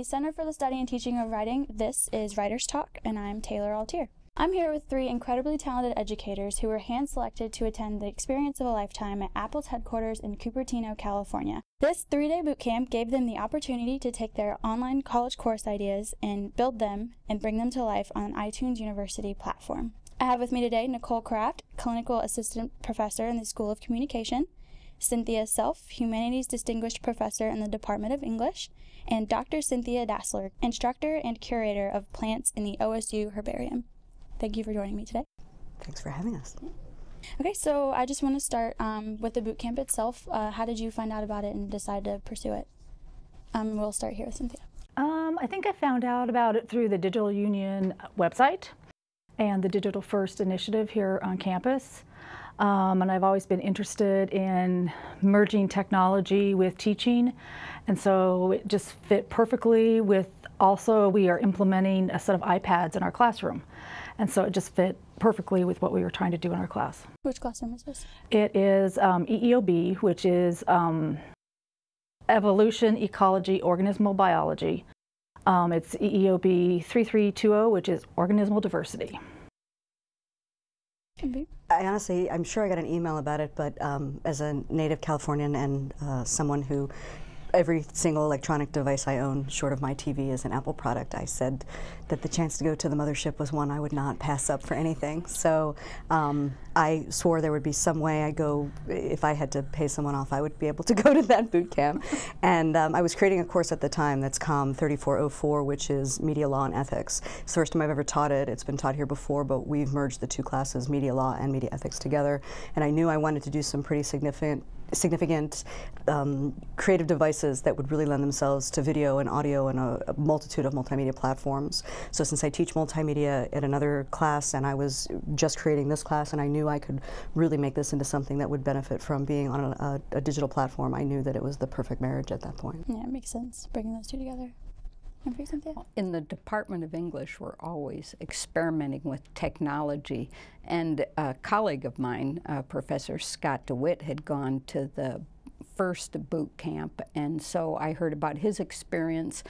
Center for the Study and Teaching of Writing. This is Writers Talk, and I'm Taylor Altier. I'm here with 3 incredibly talented educators who were hand-selected to attend the Experience of a Lifetime at Apple's headquarters in Cupertino, California. This 3-day boot camp gave them the opportunity to take their online college course ideas and build them and bring them to life on an iTunes University platform. I have with me today Nicole Kraft, Clinical Assistant Professor in the School of Communication, Cynthia Self, Humanities Distinguished Professor in the Department of English, and Dr. Cynthia Dassler, Instructor and Curator of Plants in the OSU Herbarium. Thank you for joining me today. Thanks for having us. Okay, so I just want to start with the boot camp itself. How did you find out about it and decide to pursue it? We'll start here with Cynthia. I think I found out about it through the Digital Union website and the Digital First initiative here on campus. And I've always been interested in merging technology with teaching, and so it just fit perfectly with, also we are implementing a set of iPads in our classroom, and so it just fit perfectly with what we were trying to do in our class. Which classroom is this? It is EEOB, which is Evolution, Ecology, Organismal Biology. It's EEOB 3320, which is Organismal Diversity. I'm sure I got an email about it, but as a native Californian and someone who every single electronic device I own, short of my TV, is an Apple product, I said that the chance to go to the mothership was one I would not pass up for anything. So I swore there would be some way I'd go, if I had to pay someone off, I would be able to go to that boot camp. And I was creating a course at the time that's COM 3404, which is Media Law and Ethics. It's the first time I've ever taught it. It's been taught here before, but we've merged the 2 classes, Media Law and Media Ethics, together. And I knew I wanted to do some pretty significant creative devices that would really lend themselves to video and audio and a multitude of multimedia platforms. So since I teach multimedia at another class and I was just creating this class and I knew I could really make this into something that would benefit from being on a digital platform, I knew that it was the perfect marriage at that point. Yeah, it makes sense, bringing those 2 together. In the Department of English, we're always experimenting with technology, and a colleague of mine, Professor Scott DeWitt, had gone to the first boot camp, and so I heard about his experience.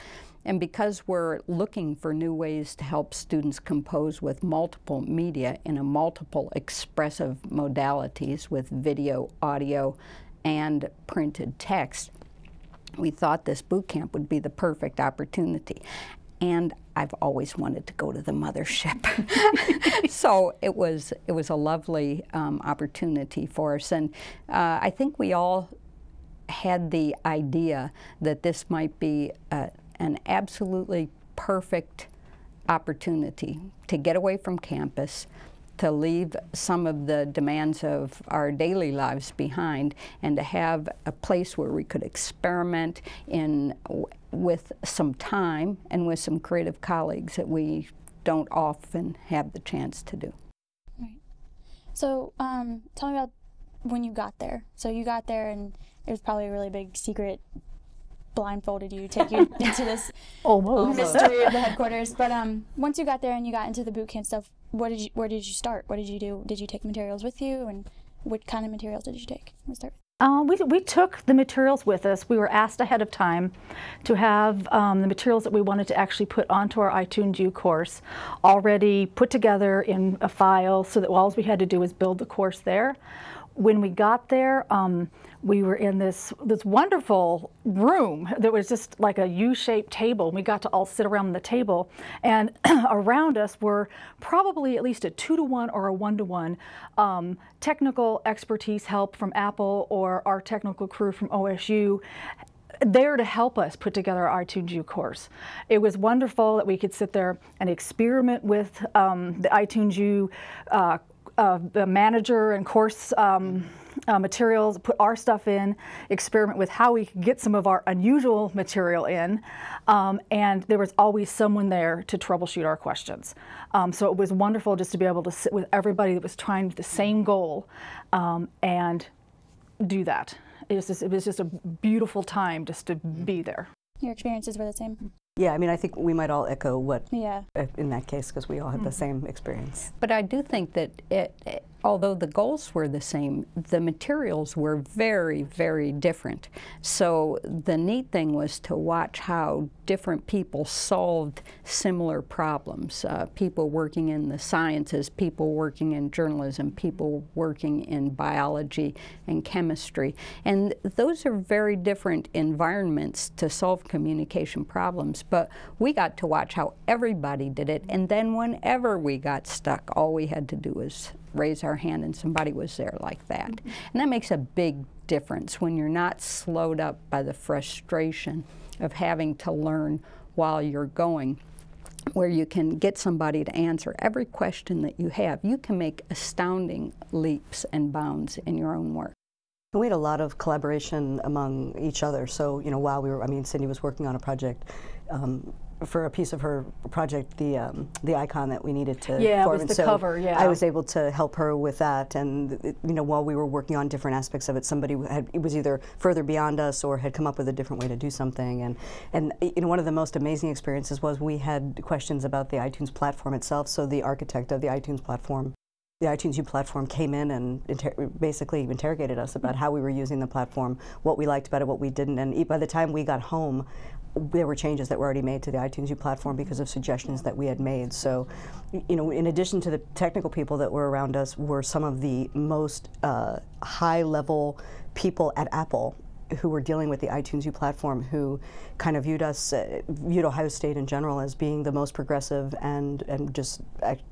And because we're looking for new ways to help students compose with multiple media in a multiple expressive modalities with video, audio, and printed text, we thought this boot camp would be the perfect opportunity. And I've always wanted to go to the mothership. So it was a lovely opportunity for us. And I think we all had the idea that this might be an absolutely perfect opportunity to get away from campus, to leave some of the demands of our daily lives behind, and to have a place where we could experiment with some time and with some creative colleagues that we don't often have the chance to do. Right. So tell me about when you got there. So you got there and it was probably a really big secret, blindfolded you, take you into this mystery of the headquarters. But once you got there and you got into the boot camp stuff, where did you start? What did you do? Did you take materials with you, and what kind of materials did you take? Let's start. We took the materials with us. We were asked ahead of time to have the materials that we wanted to actually put onto our iTunes U course already put together in a file, so that all we had to do was build the course there. When we got there, we were in this wonderful room that was just like a U-shaped table. We got to all sit around the table, and around us were probably at least a 2-to-1 or a 1-to-1 technical expertise help from Apple or our technical crew from OSU, there to help us put together our iTunes U course. It was wonderful that we could sit there and experiment with the iTunes U the manager and course materials, put our stuff in, experiment with how we could get some of our unusual material in, and there was always someone there to troubleshoot our questions. So it was wonderful just to be able to sit with everybody that was trying the same goal and do that. It was just a beautiful time just to be there. Your experiences were the same? Yeah, I mean, I think we might all echo what, yeah, in that case, because we all had the same experience. But I do think that although the goals were the same, the materials were very, very different. So the neat thing was to watch how different people solved similar problems. People working in the sciences, people working in journalism, people working in biology and chemistry. And those are very different environments to solve communication problems, but we got to watch how everybody did it, and then whenever we got stuck, all we had to do was raise our hand and somebody was there like that. And that makes a big difference when you're not slowed up by the frustration of having to learn while you're going, where you can get somebody to answer every question that you have. You can make astounding leaps and bounds in your own work. We had a lot of collaboration among each other. So, you know, while we were, I mean, Cindy was working on a project for a piece of her project, the icon that we needed to form. It was the cover, yeah. I was able to help her with that, and you know, while we were working on different aspects of it, somebody was either further beyond us or had come up with a different way to do something. And you know, one of the most amazing experiences was we had questions about the iTunes platform itself. So the architect of the iTunes platform, the iTunes U platform, came in and basically interrogated us about how we were using the platform, what we liked about it, what we didn't. And by the time we got home, there were changes that were already made to the iTunes U platform because of suggestions that we had made. So, you know, in addition to the technical people that were around us, were some of the most high-level people at Apple who were dealing with the iTunes U platform, who kind of viewed us, viewed Ohio State in general as being the most progressive, and just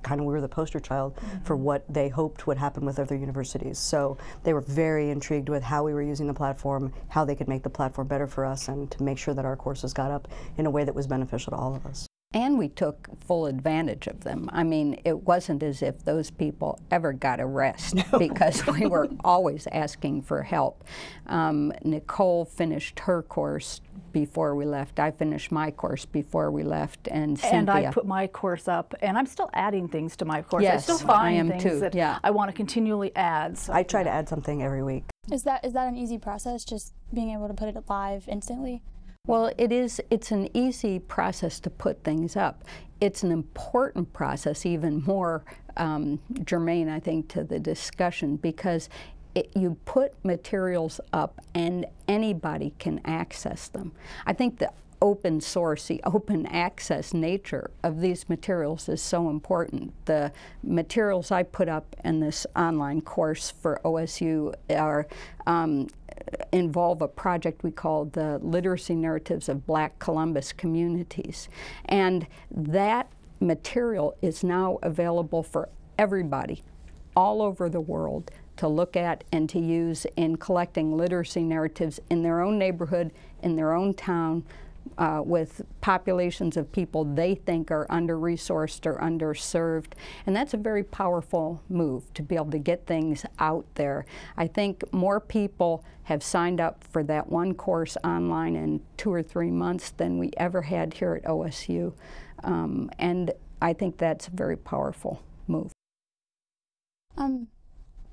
kind of we were the poster child for what they hoped would happen with other universities. So they were very intrigued with how we were using the platform, how they could make the platform better for us, and to make sure that our courses got up in a way that was beneficial to all of us. And we took full advantage of them. I mean, it wasn't as if those people ever got a rest, because we were always asking for help. Nicole finished her course before we left. I finished my course before we left, and Cynthia. And I put my course up, and I'm still adding things to my course. Yes, I still find I am things too. that I want to continually add. So, I try to add something every week. Is that an easy process, just being able to put it live instantly? Well, it's an easy process to put things up. It's an important process, even more germane, I think, to the discussion, because you put materials up and anybody can access them. I think the open source, the open access nature of these materials is so important. The materials I put up in this online course for OSU are involve a project we call the Literacy Narratives of Black Columbus Communities. And that material is now available for everybody all over the world to look at and to use in collecting literacy narratives in their own neighborhood, in their own town, with populations of people they think are under-resourced or underserved. And that's a very powerful move, to be able to get things out there. I think more people have signed up for that one course online in 2 or 3 months than we ever had here at OSU. And I think that's a very powerful move.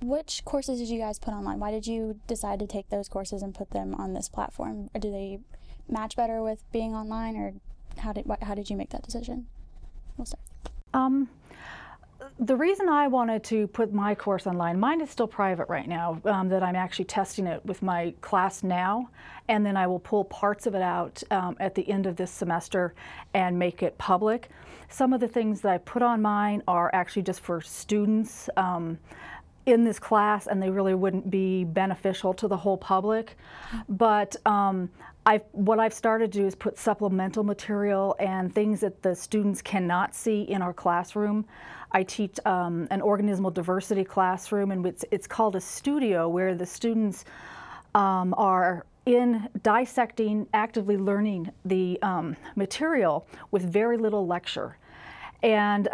Which courses did you guys put online? Why did you decide to take those courses and put them on this platform? Or do they match better with being online, or how did you make that decision? We'll start. The reason I wanted to put my course online, mine is still private right now, that I'm actually testing it with my class now, and then I will pull parts of it out at the end of this semester and make it public. Some of the things that I put on mine are actually just for students in this class, and they really wouldn't be beneficial to the whole public. But what I've started to do is put supplemental material and things that the students cannot see in our classroom. I teach an organismal diversity classroom, and it's called a studio, where the students are in dissecting, actively learning the material with very little lecture. And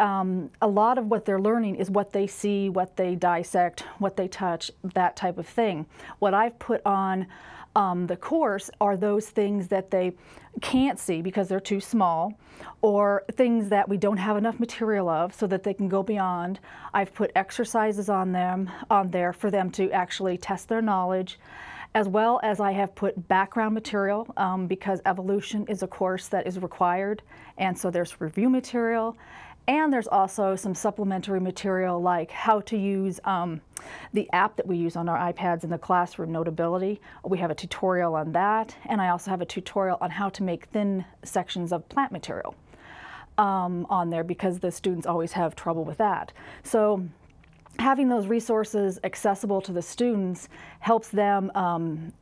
a lot of what they're learning is what they see, what they dissect, what they touch, that type of thing. What I've put on the course are those things that they can't see because they're too small, or things that we don't have enough material of so that they can go beyond. I've put exercises on there for them to actually test their knowledge, as well as I have put background material because evolution is a course that is required, and so there's review material. And there's also some supplementary material like how to use the app that we use on our iPads in the classroom, Notability. We have a tutorial on that, and I also have a tutorial on how to make thin sections of plant material on there, because the students always have trouble with that. So having those resources accessible to the students helps them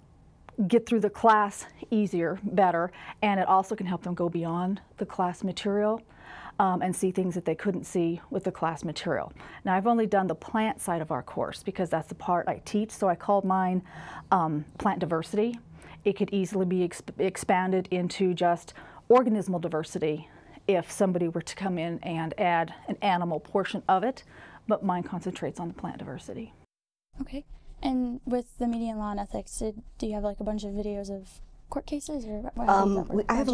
get through the class easier, better, and it also can help them go beyond the class material and see things that they couldn't see with the class material. Now, I've only done the plant side of our course because that's the part I teach, so I called mine Plant Diversity. It could easily be expanded into just organismal diversity if somebody were to come in and add an animal portion of it, but mine concentrates on the plant diversity. Okay. And with the media and law and ethics, do you have like a bunch of videos of court cases, or I have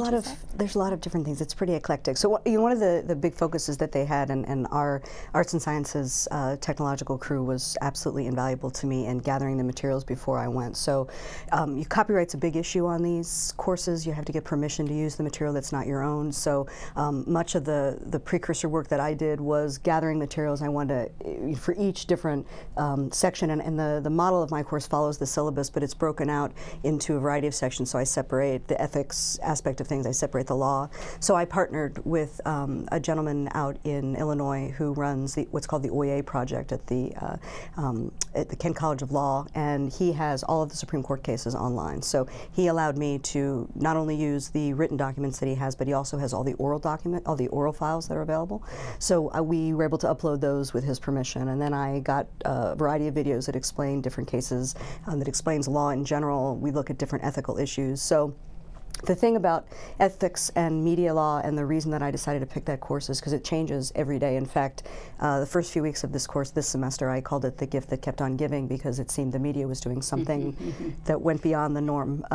there's a lot of different things. It's pretty eclectic. So one of the big focuses that they had, and our arts and sciences technological crew was absolutely invaluable to me in gathering the materials before I went. So copyright's a big issue on these courses. You have to get permission to use the material that's not your own. So much of the precursor work that I did was gathering materials I wanted to, for each different section, and the model of my course follows the syllabus, but it's broken out into a variety of sections. So I separate the ethics aspect of things, I separate the law. So I partnered with a gentleman out in Illinois who runs what's called the OYA project at the Kent College of Law, and he has all of the Supreme Court cases online. So he allowed me to not only use the written documents that he has, but he also has all the oral files that are available. So we were able to upload those with his permission, and then I got a variety of videos that explain different cases, that explains law in general. We look at different ethical issues. So the thing about ethics and media law, and the reason that I decided to pick that course, is because it changes every day. In fact, the first few weeks of this course this semester, I called it the gift that kept on giving, because it seemed the media was doing something that went beyond the norm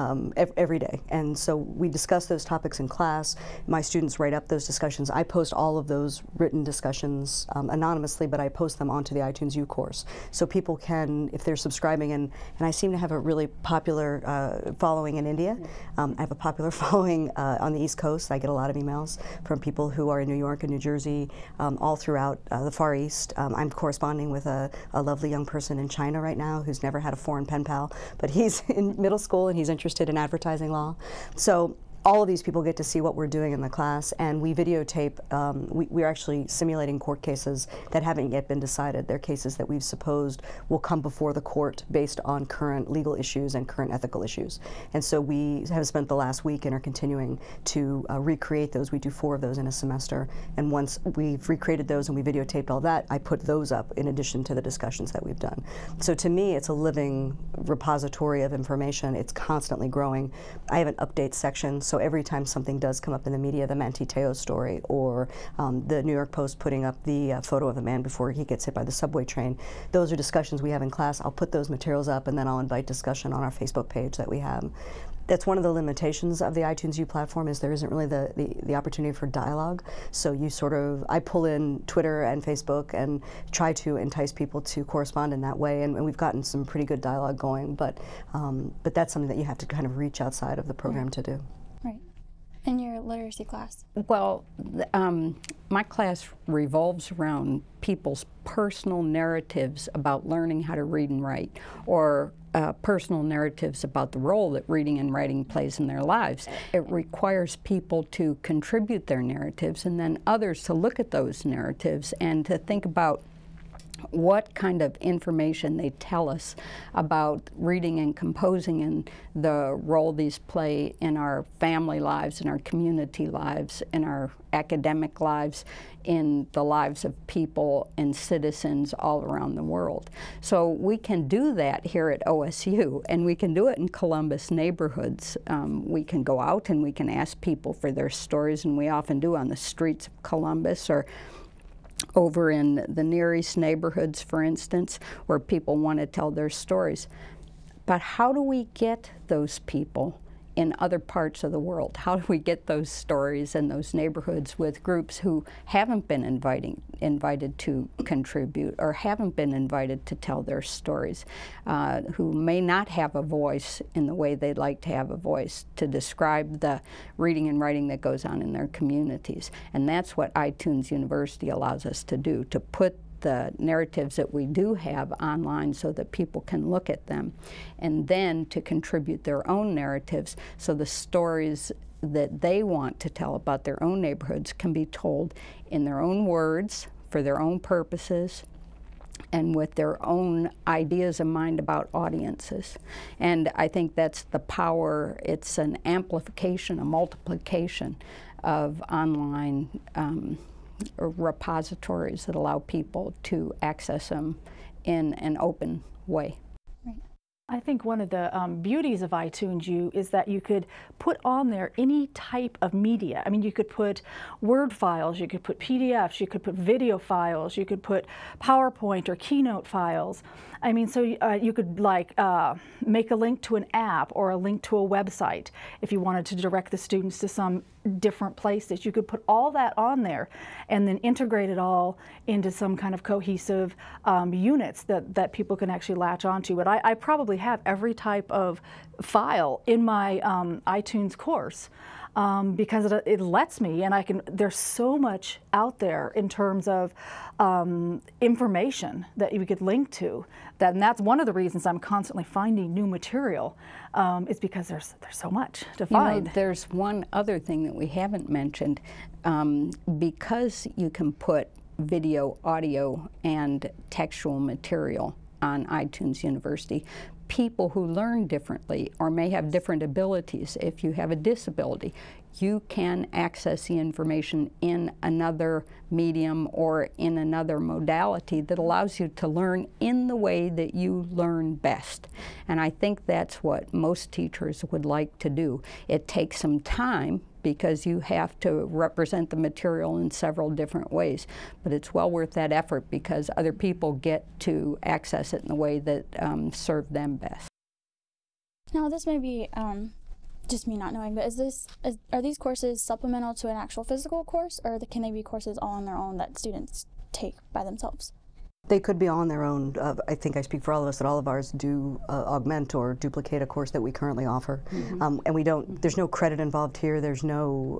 every day. And so we discuss those topics in class. My students write up those discussions. I post all of those written discussions anonymously, but I post them onto the iTunes U course. So people can, if they're subscribing, and I seem to have a really popular following in India. I have a popular following on the East Coast. I get a lot of emails from people who are in New York and New Jersey, all throughout the Far East. I'm corresponding with a lovely young person in China right now who's never had a foreign pen pal, but he's in middle school and he's interested in advertising law. So all of these people get to see what we're doing in the class, and we videotape. We're actually simulating court cases that haven't yet been decided. They're cases that we've supposed will come before the court based on current legal issues and current ethical issues. And so we have spent the last week and are continuing to recreate those. We do 4 of those in a semester, and once we've recreated those and we videotaped all that, I put those up in addition to the discussions that we've done. So to me, it's a living repository of information. It's constantly growing. I have an update section, so every time something does come up in the media, the Manti Te'o story, or the New York Post putting up the photo of the man before he gets hit by the subway train, those are discussions we have in class. I'll put those materials up, and then I'll invite discussion on our Facebook page that we have. That's one of the limitations of the iTunes U platform, is there isn't really the opportunity for dialogue. So I pull in Twitter and Facebook and try to entice people to correspond in that way, and we've gotten some pretty good dialogue going, but that's something that you have to kind of reach outside of the program to do. Right. In your literacy class? Well, my class revolves around people's personal narratives about learning how to read and write, or personal narratives about the role that reading and writing plays in their lives. It requires people to contribute their narratives, and then others to look at those narratives and to think about what kind of information they tell us about reading and composing, and the role these play in our family lives, in our community lives, in our academic lives, in the lives of people and citizens all around the world. So we can do that here at OSU, and we can do it in Columbus neighborhoods. We can go out and we can ask people for their stories, and we often do on the streets of Columbus, or over in the Near East neighborhoods, for instance, where people want to tell their stories. But how do we get those people in other parts of the world? How do we get those stories in those neighborhoods with groups who haven't been invited to contribute or haven't been invited to tell their stories, who may not have a voice in the way they'd like to have a voice to describe the reading and writing that goes on in their communities? And that's what iTunes University allows us to do, to put the narratives that we do have online so that people can look at them, and then to contribute their own narratives so the stories that they want to tell about their own neighborhoods can be told in their own words, for their own purposes, and with their own ideas in mind about audiences. And I think that's the power. It's an amplification, a multiplication of online repositories that allow people to access them in an open way. Right. I think one of the beauties of iTunes U is that you could put on there any type of media. I mean, you could put Word files, you could put PDFs, you could put video files, you could put PowerPoint or Keynote files. I mean, so you could like make a link to an app or a link to a website if you wanted to direct the students to some different places. You could put all that on there and then integrate it all into some kind of cohesive units that people can actually latch onto. But I probably have every type of file in my iTunes course because it lets me, and there's so much out there in terms of information that you could link to, and that's one of the reasons I'm constantly finding new material, is because there's so much to find. You know, there's one other thing that we haven't mentioned. Because you can put video, audio, and textual material on iTunes University, people who learn differently or may have different abilities, if you have a disability, you can access the information in another medium or in another modality that allows you to learn in the way that you learn best. And I think that's what most teachers would like to do. It takes some time because you have to represent the material in several different ways. But it's well worth that effort because other people get to access it in the way that serve them best. Now, this may be just me not knowing, but are these courses supplemental to an actual physical course, or can they be courses all on their own that students take by themselves? They could be on their own. I think I speak for all of us that all of ours do augment or duplicate a course that we currently offer, and we don't. There's no credit involved here. There's no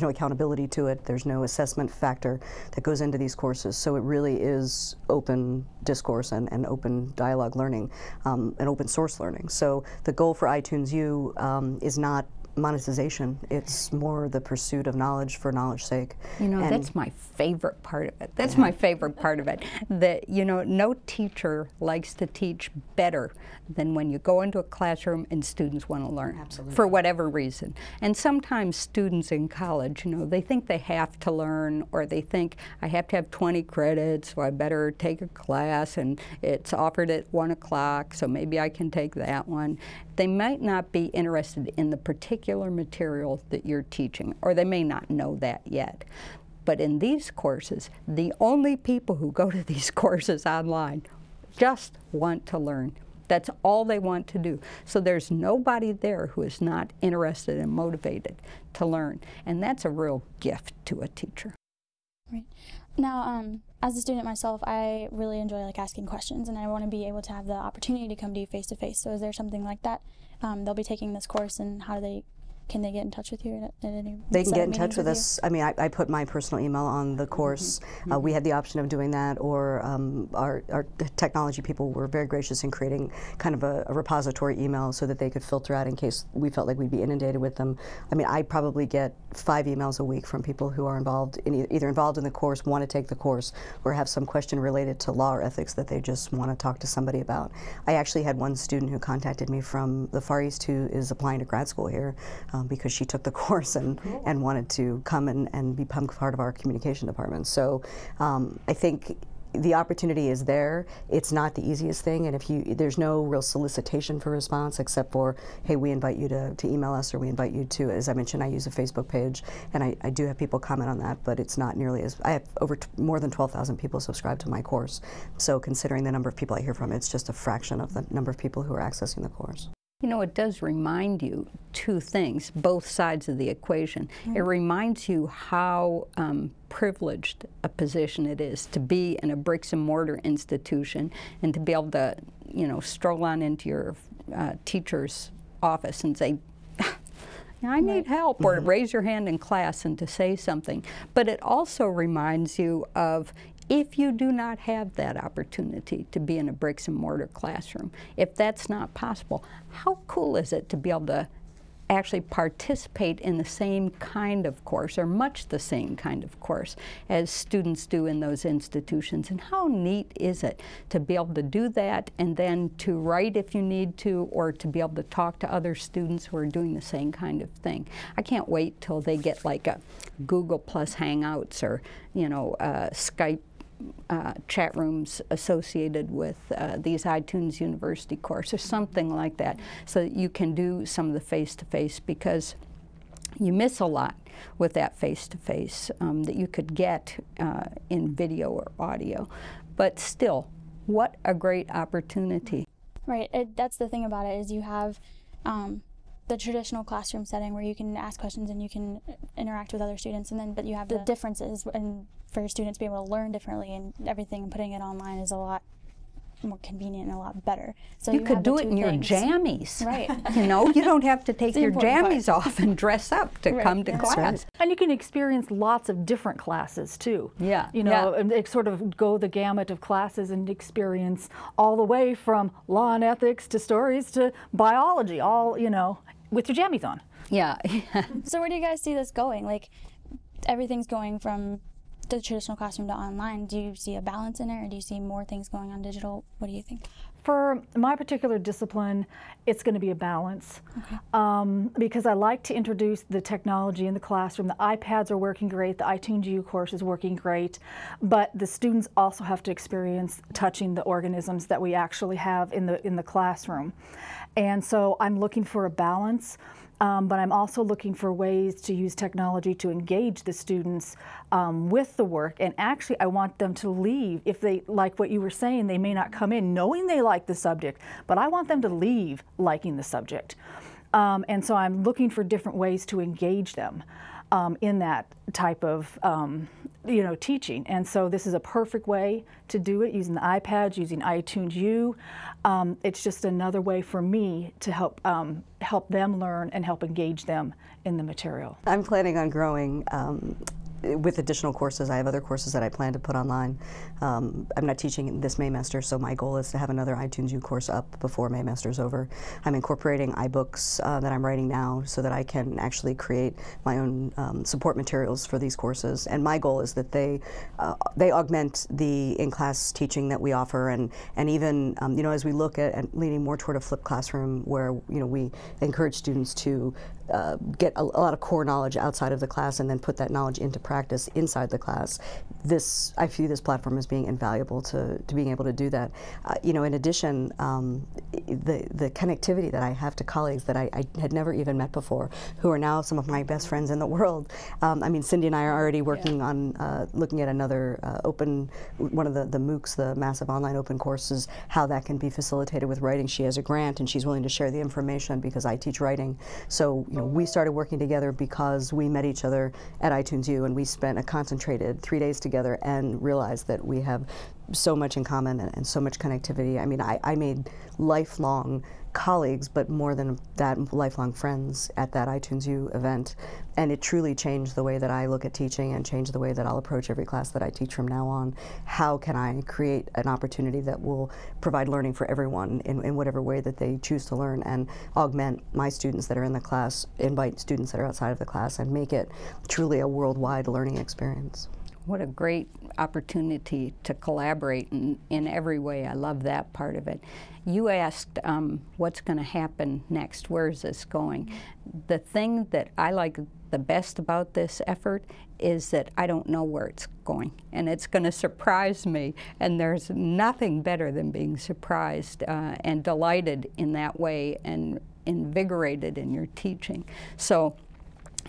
accountability to it. There's no assessment factor that goes into these courses. So it really is open discourse and open dialogue learning, and open source learning. So the goal for iTunes U is not monetization. It's more the pursuit of knowledge for knowledge's sake. You know, that's my favorite part of it. That's my favorite part of it. That, you know, no teacher likes to teach better than when you go into a classroom and students want to learn. Absolutely. For whatever reason. And sometimes students in college, you know, they think they have to learn, or they think I have to have 20 credits, so I better take a class and it's offered at 1 o'clock, so maybe I can take that one. They might not be interested in the particular material that you're teaching, or they may not know that yet. But in these courses, the only people who go to these courses online just want to learn. That's all they want to do. So there's nobody there who is not interested and motivated to learn. And that's a real gift to a teacher. Right. Now, as a student myself, I really enjoy asking questions, and I want to be able to have the opportunity to come to you face to face. So is there something like that? They'll be taking this course, and can they get in touch with you at any? They can get in touch with us. I mean, I put my personal email on the course. We had the option of doing that, or our technology people were very gracious in creating kind of a repository email so that they could filter out in case we felt like we'd be inundated with them. I mean, I probably get 5 emails a week from people who are involved in either involved in the course, want to take the course, or have some question related to law or ethics that they just want to talk to somebody about. I actually had one student who contacted me from the Far East who is applying to grad school here. Because she took the course and wanted to come and become part of our communication department. So I think the opportunity is there. It's not the easiest thing, and there's no real solicitation for response except for, hey, we invite you to email us, or we invite you to, as I mentioned, I use a Facebook page, and I do have people comment on that, but it's not nearly as, I have more than 12,000 people subscribed to my course. So considering the number of people I hear from, it's just a fraction of the number of people who are accessing the course. You know, it does remind you two things, both sides of the equation. It reminds you how privileged a position it is to be in a bricks and mortar institution and to be able to, you know, stroll on into your teacher's office and say, I need help, or raise your hand in class and to say something. But it also reminds you of, if you do not have that opportunity to be in a bricks and mortar classroom, if that's not possible, how cool is it to be able to actually participate in the same kind of course, or much the same kind of course, as students do in those institutions? And how neat is it to be able to do that, and then to write if you need to, or to be able to talk to other students who are doing the same kind of thing? I can't wait till they get like a Google Plus Hangouts, or, you know, Skype chat rooms associated with these iTunes University courses, something like that, so that you can do some of the face-to-face, because you miss a lot with that face-to-face that you could get in video or audio. But still, what a great opportunity. Right, that's the thing about it, is you have the traditional classroom setting where you can ask questions and you can interact with other students, and then but you have the differences, and for your students to be able to learn differently and everything, and putting it online is a lot more convenient and a lot better. So you could do it in your jammies. Right. You know, you don't have to take your jammies off and dress up to come to class. Right. And you can experience lots of different classes too. Yeah. You know, and they sort of go the gamut of classes and experience all the way from law and ethics to stories to biology, all, you know, with your jammies on. Yeah. So where do you guys see this going? Like, everything's going from the traditional classroom to online. Do you see a balance in it, or do you see more things going on digital? What do you think? For my particular discipline, it's going to be a balance. Because I like to introduce the technology in the classroom. The iPads are working great, the iTunes U course is working great, but the students also have to experience touching the organisms that we actually have in the classroom. And so I'm looking for a balance. But I'm also looking for ways to use technology to engage the students with the work. And actually, I want them to leave. If they, like what you were saying, they may not come in knowing they like the subject, but I want them to leave liking the subject. And so I'm looking for different ways to engage them in that type of you know, teaching. And so this is a perfect way to do it, using the iPads, using iTunes U. It's just another way for me to help them learn and help engage them in the material. I'm planning on growing with additional courses. I have other courses that I plan to put online. I'm not teaching this Maymester, so my goal is to have another iTunes U course up before Maymester's over. I'm incorporating iBooks that I'm writing now so that I can actually create my own support materials for these courses. And my goal is that they augment the in-class teaching that we offer, and even you know, as we look at leaning more toward a flipped classroom where, you know, we encourage students to get a lot of core knowledge outside of the class and then put that knowledge into practice inside the class. I view this platform as being invaluable to being able to do that. You know, in addition, the connectivity that I have to colleagues that I had never even met before, who are now some of my best friends in the world. I mean, Cindy and I are already working on looking at another one of the MOOCs, the massive online open courses, how that can be facilitated with writing. She has a grant and she's willing to share the information because I teach writing. So, you know, we started working together because we met each other at iTunes U, and we spent a concentrated 3 days together and realized that we have so much in common and so much connectivity. I mean, I made lifelong colleagues, but more than that, lifelong friends at that iTunes U event. And it truly changed the way that I look at teaching and changed the way that I'll approach every class that I teach from now on. How can I create an opportunity that will provide learning for everyone in whatever way that they choose to learn, and augment my students that are in the class, invite students that are outside of the class, and make it truly a worldwide learning experience. What a great opportunity to collaborate in every way. I love that part of it. You asked what's going to happen next, where is this going? The thing that I like the best about this effort is that I don't know where it's going, and it's going to surprise me, and there's nothing better than being surprised and delighted in that way and invigorated in your teaching. So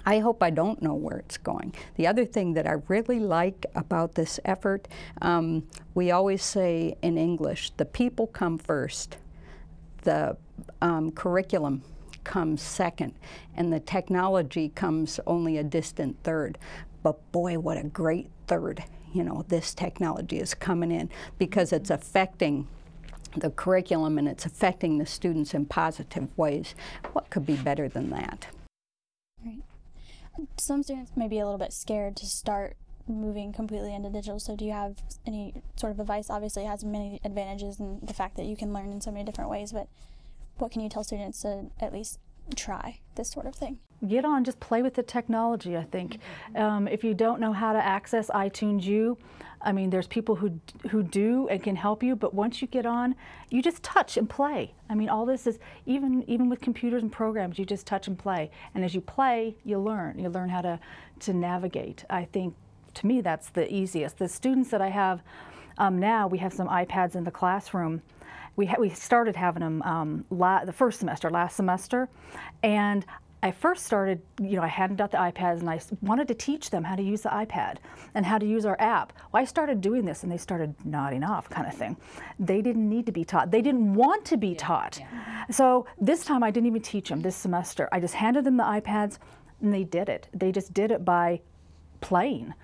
I hope I don't know where it's going. The other thing that I really like about this effort, we always say in English, the people come first, the curriculum comes second, and the technology comes only a distant third. But boy, what a great third, you know, this technology is coming in, because it's affecting the curriculum and it's affecting the students in positive ways. What could be better than that? Right. Some students may be a little bit scared to start moving completely into digital, so do you have any sort of advice? Obviously it has many advantages in the fact that you can learn in so many different ways, but what can you tell students to at least try this sort of thing? Get on, just play with the technology, I think. If you don't know how to access iTunes U, I mean, there's people who do and can help you, but once you get on, you just touch and play. I mean, all this is, even with computers and programs, you just touch and play. And as you play, you learn. You learn how to navigate. I think, to me, that's the easiest. The students that I have now, we have some iPads in the classroom. We started having them the first semester, last semester, and I first started, you know, I handed out the iPads and I wanted to teach them how to use the iPad and how to use our app. Well, I started doing this and they started nodding off, kind of thing. They didn't need to be taught. They didn't want to be taught. Yeah. So this time I didn't even teach them this semester. I just handed them the iPads and they did it. They just did it by playing.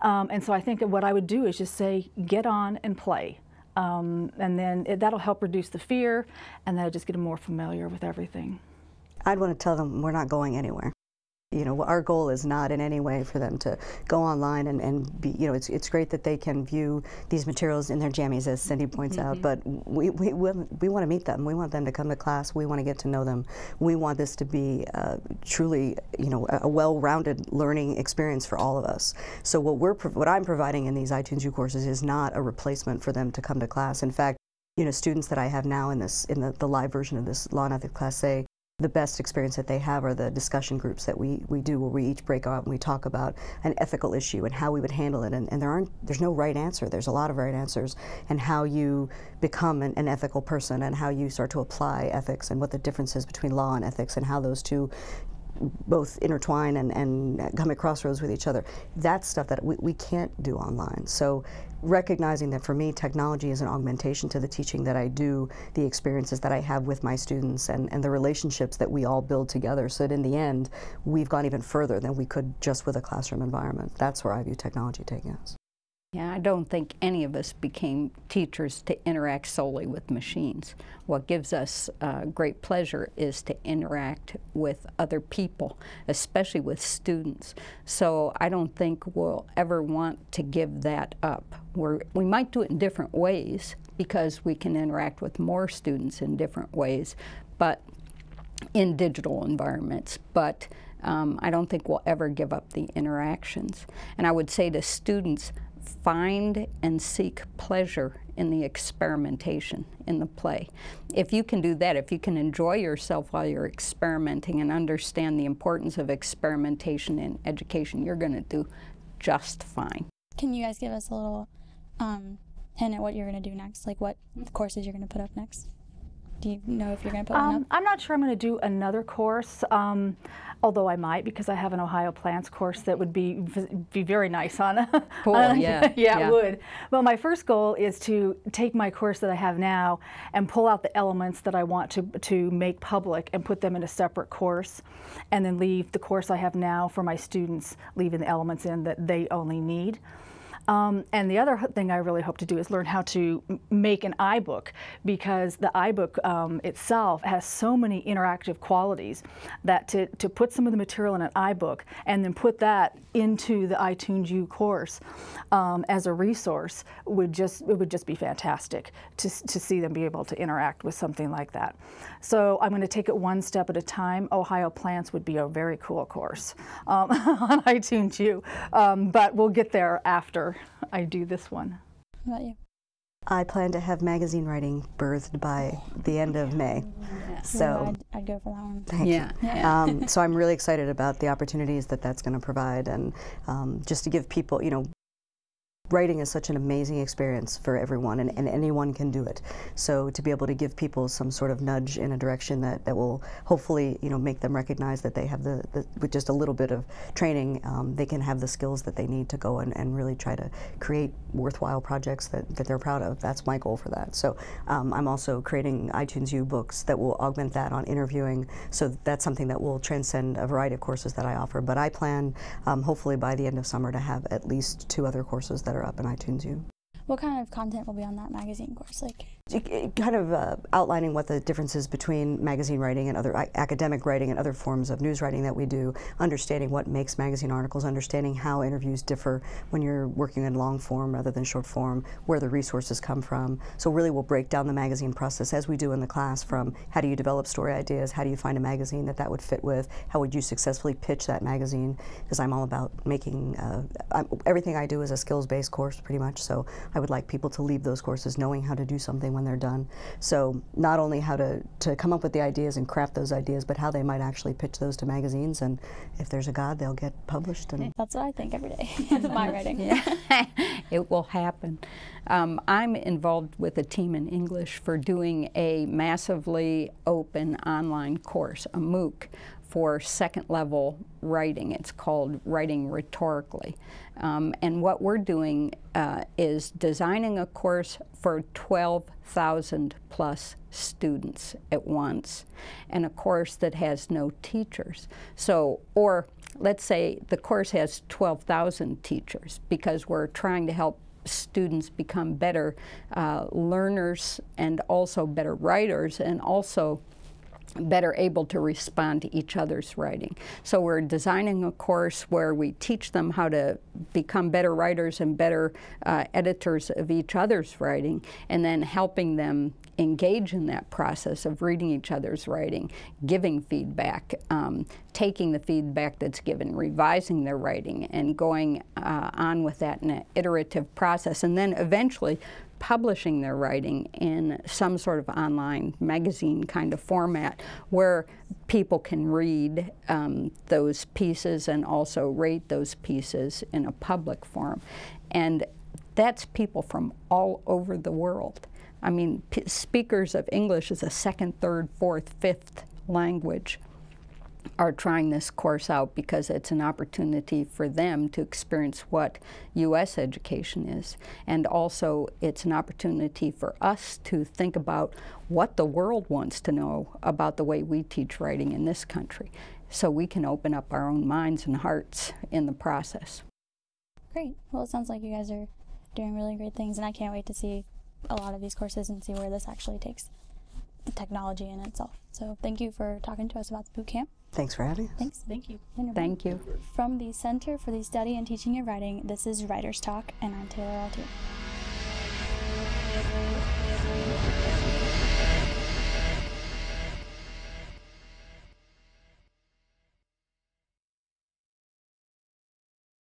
And so I think what I would do is just say, get on and play. And then that'll help reduce the fear, and that'll just get them more familiar with everything. I'd want to tell them we're not going anywhere. You know, our goal is not in any way for them to go online and be, you know, it's great that they can view these materials in their jammies, as Cindy points out, but we want to meet them. We want them to come to class. We want to get to know them. We want this to be truly, you know, a well-rounded learning experience for all of us. So what I'm providing in these iTunes U courses is not a replacement for them to come to class. In fact, you know, students that I have now in the live version of this law and ethics class say the best experience that they have are the discussion groups that we do, where we each break out and we talk about an ethical issue and how we would handle it. And there's no right answer. There's a lot of right answers, and how you become an ethical person and how you start to apply ethics and what the difference is between law and ethics and how those two both intertwine and come at crossroads with each other. That's stuff that we can't do online. So recognizing that for me, technology is an augmentation to the teaching that I do, the experiences that I have with my students, and the relationships that we all build together, so that in the end, we've gone even further than we could just with a classroom environment. That's where I view technology taking us. Yeah, I don't think any of us became teachers to interact solely with machines. What gives us great pleasure is to interact with other people, especially with students. So I don't think we'll ever want to give that up. We might do it in different ways because we can interact with more students in different ways, but in digital environments. But I don't think we'll ever give up the interactions. And I would say to students, find and seek pleasure in the experimentation, in the play. If you can do that, if you can enjoy yourself while you're experimenting and understand the importance of experimentation in education, you're going to do just fine. Can you guys give us a little hint at what you're going to do next? Like what courses you're going to put up next? Do you know if you're going to put one up? I'm not sure I'm going to do another course, although I might, because I have an Ohio Plants course that would be very nice on. Cool, yeah. Yeah, it would. But my first goal is to take my course that I have now and pull out the elements that I want to make public and put them in a separate course, and then leave the course I have now for my students, leaving the elements in that they only need. And the other thing I really hope to do is learn how to make an iBook, because the iBook itself has so many interactive qualities that to put some of the material in an iBook and then put that into the iTunes U course as a resource would just be fantastic to see them be able to interact with something like that. So I'm going to take it one step at a time. Ohio Plants would be a very cool course on iTunes U, but we'll get there after I do this one. How about you? I plan to have magazine writing birthed by the end of May. Yeah. So I'd go for that one. Thank you. So I'm really excited about the opportunities that that's going to provide, and just to give people, you know, Writing is such an amazing experience for everyone, and anyone can do it. So to be able to give people some sort of nudge in a direction that will hopefully, you know, make them recognize that they have with just a little bit of training, they can have the skills that they need to go and really try to create worthwhile projects that they're proud of. That's my goal for that. So I'm also creating iTunes U books that will augment that on interviewing. So that's something that will transcend a variety of courses that I offer. But I plan, hopefully by the end of summer, to have at least 2 other courses that are up in iTunes U. What kind of content will be on that magazine course? Like, kind of outlining what the difference is between magazine writing and other academic writing and other forms of news writing that we do, understanding what makes magazine articles, understanding how interviews differ when you're working in long form rather than short form, where the resources come from. So really we'll break down the magazine process as we do in the class, from how do you develop story ideas, how do you find a magazine that would fit with, how would you successfully pitch that magazine, because I'm all about making, everything I do is a skills-based course pretty much, so I would like people to leave those courses knowing how to do something when they're done. So not only how to come up with the ideas and craft those ideas, but how they might actually pitch those to magazines, and if there's a God, they'll get published. And that's what I think every day with my writing. Yeah. It will happen. I'm involved with a team in English for doing a massively open online course, a MOOC, for second-level writing. It's called Writing Rhetorically. And what we're doing is designing a course for 12,000 plus students at once, and a course that has no teachers. So, or let's say the course has 12,000 teachers, because we're trying to help students become better learners and also better writers, and also better able to respond to each other's writing. So we're designing a course where we teach them how to become better writers and better editors of each other's writing, and then helping them engage in that process of reading each other's writing, giving feedback, taking the feedback that's given, revising their writing, and going on with that in an iterative process, and then eventually publishing their writing in some sort of online magazine kind of format where people can read those pieces and also rate those pieces in a public forum. And that's people from all over the world. I mean, speakers of English as a second, third, fourth, fifth language are trying this course out because it's an opportunity for them to experience what U.S. education is. And also it's an opportunity for us to think about what the world wants to know about the way we teach writing in this country, so we can open up our own minds and hearts in the process. Great. Well, it sounds like you guys are doing really great things, and I can't wait to see a lot of these courses and see where this actually takes the technology in itself. So thank you for talking to us about the boot camp. thanks for having us. Thanks. Thank you. Thank you. From the Center for the Study and Teaching of Writing, this is Writers Talk, and I'm Taylor Altier.